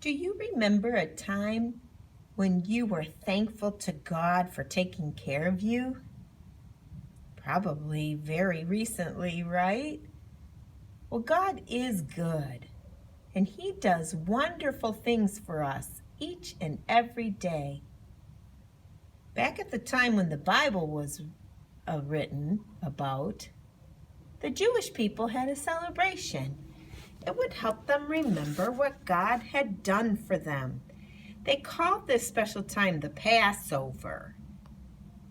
Do you remember a time when you were thankful to God for taking care of you? Probably very recently, right? Well, God is good, and He does wonderful things for us each and every day. Back at the time when the Bible was written about, the Jewish people had a celebration. It would help them remember what God had done for them. They called this special time the Passover,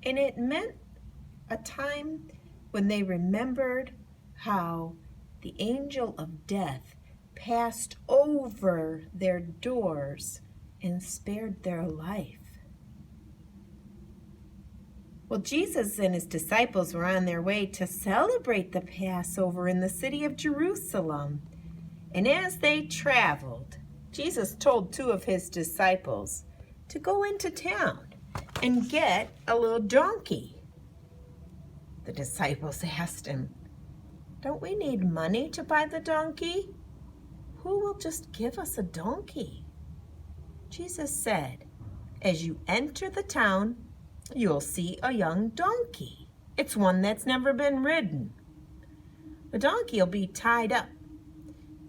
and it meant a time when they remembered how the angel of death passed over their doors and spared their life. Well, Jesus and his disciples were on their way to celebrate the Passover in the city of Jerusalem. And as they traveled, Jesus told two of his disciples to go into town and get a little donkey. The disciples asked him, "Don't we need money to buy the donkey? Who will just give us a donkey?" Jesus said, "As you enter the town, you'll see a young donkey. It's one that's never been ridden. The donkey will be tied up.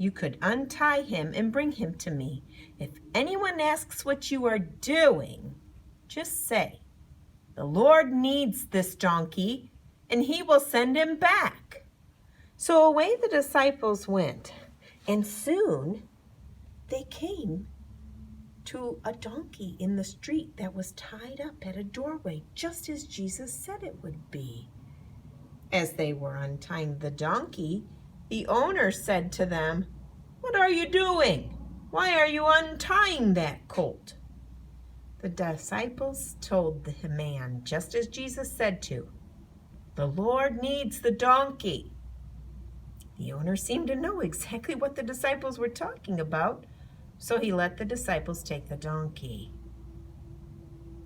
You could untie him and bring him to me. If anyone asks what you are doing, just say, 'The Lord needs this donkey,' and he will send him back." So away the disciples went, and soon they came to a donkey in the street that was tied up at a doorway, just as Jesus said it would be. As they were untying the donkey, the owner said to them, "What are you doing? Why are you untying that colt?" The disciples told the man, just as Jesus said to, "The Lord needs the donkey." The owner seemed to know exactly what the disciples were talking about, so he let the disciples take the donkey.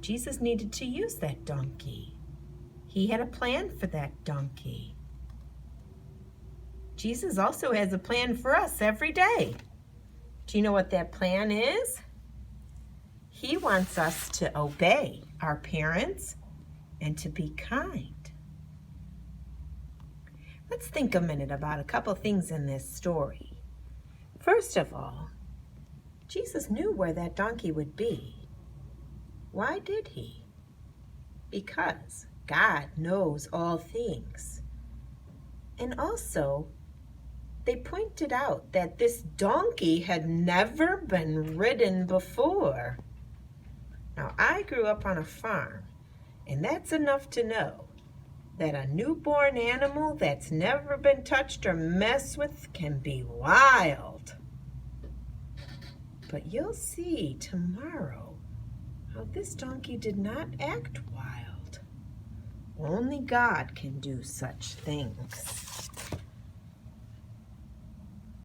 Jesus needed to use that donkey. He had a plan for that donkey. Jesus also has a plan for us every day. Do you know what that plan is? He wants us to obey our parents and to be kind. Let's think a minute about a couple things in this story. First of all, Jesus knew where that donkey would be. Why did he? Because God knows all things. And also, they pointed out that this donkey had never been ridden before. Now, I grew up on a farm, and that's enough to know that a newborn animal that's never been touched or messed with can be wild. But you'll see tomorrow how this donkey did not act wild. Only God can do such things.